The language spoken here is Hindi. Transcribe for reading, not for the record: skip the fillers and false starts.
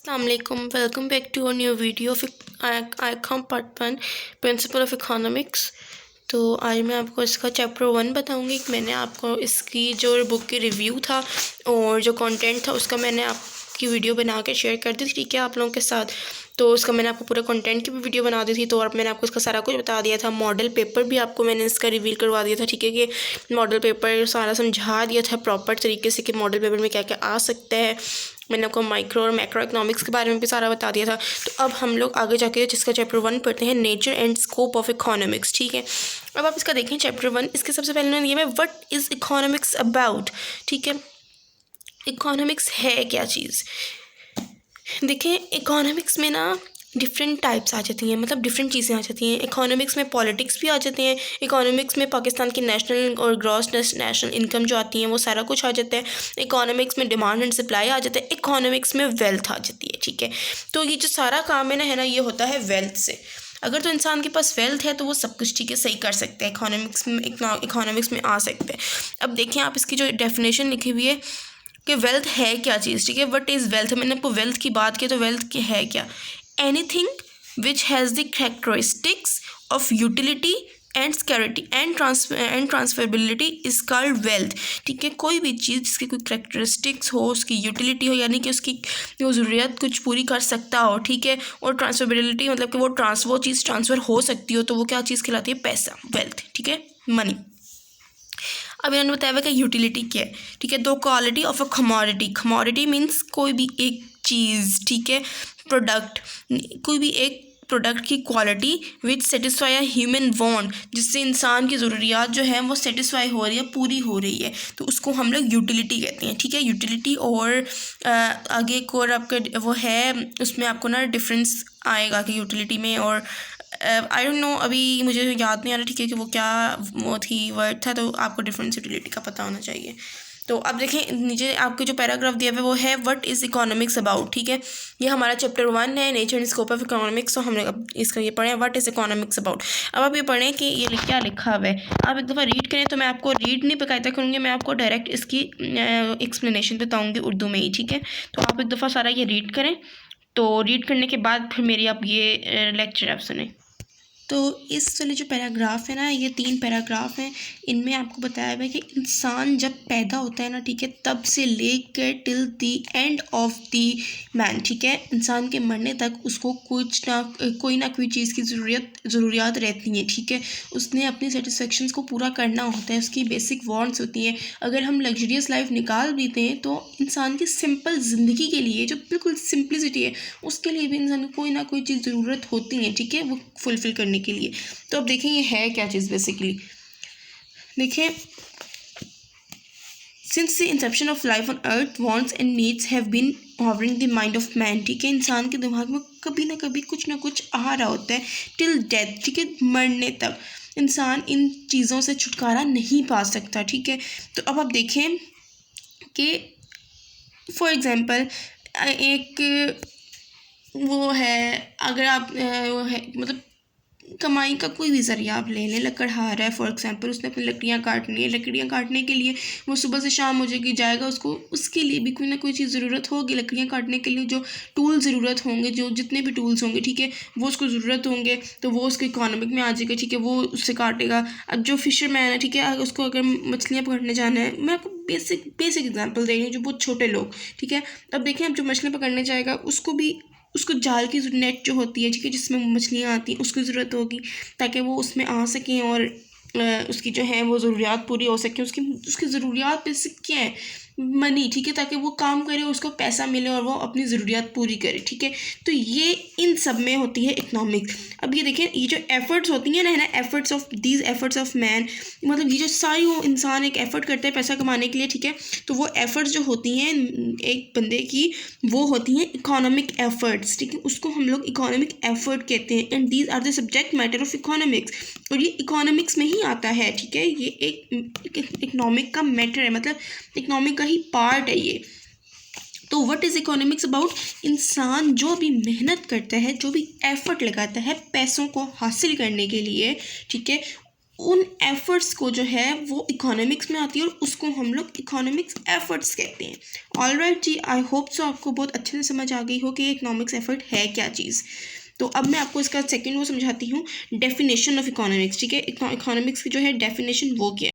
Assalamualaikum. Welcome back to a new video of ICOM Part 1 principle of economics. तो आज मैं आपको इसका चैप्टर 1 बताऊंगी। मैंने आपको इसकी जो बुक की रिव्यू था और जो कंटेंट था उसका मैंने आपकी वीडियो बना के शेयर कर दी थी, ठीक है, आप लोगों के साथ। तो उसका मैंने आपको पूरा कंटेंट की भी वीडियो बना दी थी, तो और मैंने आपको इसका सारा कुछ बता दिया था। मॉडल पेपर भी आपको मैंने इसका रिवील करवा दिया था, ठीक है, कि मॉडल पेपर सारा समझा दिया था प्रॉपर तरीके से कि मॉडल पेपर में क्या क्या आ सकता है। मैंने आपको माइक्रो और मैक्रो इकोनॉमिक्स के बारे में भी सारा बता दिया था। तो अब हम लोग आगे जाके जिसका चैप्टर 1 पढ़ते हैं, nature and scope of economics, ठीक है। अब आप इसका देखें चैप्टर 1, इसके सबसे पहले मैंने दिया है व्हाट इज़ इकोनॉमिक्स अबाउट, ठीक है। इकोनॉमिक्स है क्या चीज़। देखें इकोनॉमिक्स में ना डिफरेंट टाइप्स आ जाती हैं, मतलब डिफरेंट चीज़ें आ जाती हैं। इकोनॉमिक्स में पॉलिटिक्स भी आ जाते हैं। इकोनॉमिक्स में पाकिस्तान की नेशनल और ग्रॉस नेशनल इनकम जो आती है वो सारा कुछ आ जाता है। इकोनॉमिक्स में डिमांड एंड सप्लाई आ जाता है। इकोनॉमिक्स में वेल्थ आ जाती है, ठीक है। तो ये जो सारा काम है ना ये होता है वेल्थ से। अगर तो इंसान के पास वेल्थ है तो वो सब कुछ, ठीक है, सही कर सकते हैं, इकोनॉमिक्स में आ सकते हैं। अब देखिए आप इसकी जो डेफिनेशन लिखी हुई है कि वेल्थ है क्या चीज़, ठीक है। What is wealth. मैंने आपको वेल्थ की बात की, तो वेल्थ की है क्या। Anything which has the characteristics of utility and security and transferability is called wealth, ठीक है। कोई भी चीज़ जिसकी कोई कैरेक्टरिस्टिक्स हो, उसकी यूटिलिटी हो, यानी कि उसकी वो ज़रूरियत कुछ पूरी कर सकता हो, ठीक है, और ट्रांसफरेबिलिटी मतलब कि वो चीज़ ट्रांसफ़र हो सकती हो, तो वो क्या चीज़ कहलाती है, पैसा, वेल्थ, ठीक है, मनी। अब इन्होंने बताया हुआ कि यूटिलिटी क्या है, ठीक है। दो quality of a commodity. Commodity means कोई भी एक चीज़, ठीक है, प्रोडक्ट, कोई भी एक प्रोडक्ट की quality which satisfy a human want, जिससे इंसान की ज़रूरियात जो है वो सेटिस्फाई हो रही है, पूरी हो रही है, तो उसको हम लोग यूटिलिटी कहते हैं, ठीक है। यूटिलिटी और आगे एक और आपका वो है, उसमें आपको ना डिफरेंस आएगा कि यूटिलिटी में और आई डोंट नो, अभी मुझे याद नहीं आ रहा, ठीक है, कि वो क्या वो थी वर्ड था, तो आपको डिफरेंस यूटिलिटी का पता होना चाहिए। तो अब देखें नीचे आपके जो पैराग्राफ दिया हुआ है वो है व्हाट इज़ इकोनॉमिक्स अबाउट, ठीक है। ये हमारा चैप्टर 1 है, nature and scope of economics. तो हमने अब इसका ये पढ़े व्हाट इज़ इकोनॉमिक्स अबाउट। अब आप ये पढ़ें कि ये क्या लिखा हुआ है। आप एक दफ़ा रीड करें, तो मैं आपको रीड नहीं बकायदा करूँगी, मैं आपको डायरेक्ट इसकी एक्सप्लेनेशन बताऊँगी उर्दू में ही, ठीक है। तो आप एक दफ़ा सारा ये रीड करें, तो रीड करने के बाद फिर मेरी आप ये लेक्चर आप सुने। तो इस वाले जो पैराग्राफ है ना, ये 3 पैराग्राफ हैं। इनमें आपको बताया हुआ है कि इंसान जब पैदा होता है ना, ठीक है, तब से लेकर till the end of the man, ठीक है, इंसान के मरने तक उसको कोई ना कोई चीज़ की ज़रूरियात रहती हैं, ठीक है। उसने अपनी सेटिस्फेक्शंस को पूरा करना होता है, उसकी बेसिक वांट्स होती हैं। अगर हम लग्जरियस लाइफ निकाल भी दें तो इंसान की सिंपल ज़िंदगी के लिए, जो बिल्कुल सिंप्लिसिटी है, उसके लिए भी इंसान को कोई ना कोई चीज़ ज़रूरत होती है, ठीक है, वो फुलफ़िल करने के लिए। तो अब देखें ये है क्या चीज़ बेसिकली। देखें since the inception of life on earth wants and needs have been hovering the mind of man, ठीक है। इंसान के दिमाग में कभी ना कभी कुछ ना कुछ आ रहा होता है टिल डेथ, ठीक है, मरने तक इंसान इन चीज़ों से छुटकारा नहीं पा सकता, ठीक है। तो अब आप देखें कि फॉर एग्ज़ाम्पल एक वो है, अगर आप वो है मतलब कमाई का कोई भी ज़रिया आप ले लें, लकड़हार है फॉर एग्जांपल, उसने अपनी लकड़ियाँ काटनी है, लकड़ियाँ काटने के लिए वो सुबह से शाम हो जाएगा, उसको उसके लिए भी कोई ना कोई चीज़ ज़रूरत होगी। लकड़ियाँ काटने के लिए जो टूल ज़रूरत होंगे, जो जितने भी टूल्स होंगे, ठीक है, वो उसको ज़रूरत होंगे, तो वो उसके इकोनॉमिक में आ जाएगा, ठीक है, वो उससे काटेगा। अब जो फिशरमैन है, ठीक है, उसको अगर मछलियाँ पकड़ने जाना है, मैं आपको बेसिक एग्जाम्पल दे रही हूँ, जो बहुत छोटे लोग, ठीक है। अब देखिए अब जो मछलियाँ पकड़ने जाएगा उसको जाल की नेट जो होती है, ठीक है, जिसमें मछलियाँ आती हैं, उसकी ज़रूरत होगी ताकि वो उसमें आ सकें और उसकी जो है वो ज़रूरियात पूरी हो सके। उसकी ज़रूरियात बेसिक क्या है, मनी, ठीक है, ताकि वो काम करे, उसको पैसा मिले और वो अपनी ज़रूरियात पूरी करे, ठीक है। तो ये इन सब में होती है इकोनॉमिक्स। अब ये देखें ये जो एफ़र्ट्स होती हैं ना एफ़र्ट्स ऑफ मैन, मतलब ये जो सारी वो इंसान एक एफ़र्ट करते हैं पैसा कमाने के लिए, ठीक है, तो वो एफ़र्ट्स जो होती हैं एक बंदे की, वो होती हैं इकोनॉमिक एफ़र्ट्स, ठीक है, उसको हम लोग इकोनॉमिक एफ़र्ट कहते हैं। And these are the subject matter of economics, और ये इकोनॉमिक्स में ही आता है, ठीक है। ये एक इकोनॉमिक का मैटर है, मतलब इकोनॉमिक का ही पार्ट है ये। तो व्हाट इज़ इकोनॉमिक्स अबाउट, इंसान जो भी मेहनत करता है, जो भी एफर्ट लगाता है पैसों को हासिल करने के लिए, ठीक है, उन एफर्ट्स को जो है वो इकोनॉमिक्स में आती है और उसको हम लोग इकोनॉमिक्स एफर्ट्स कहते हैं। Alright ji, I hope so आपको बहुत अच्छे से समझ आ गई हो कि इकोनॉमिक्स एफर्ट है क्या चीज़। तो अब मैं आपको इसका सेकंड वो समझाती हूँ, डेफिनेशन ऑफ इकोनॉमिक्स। ठीक है, इकोनॉमिक्स की जो है डेफिनेशन वो क्या है।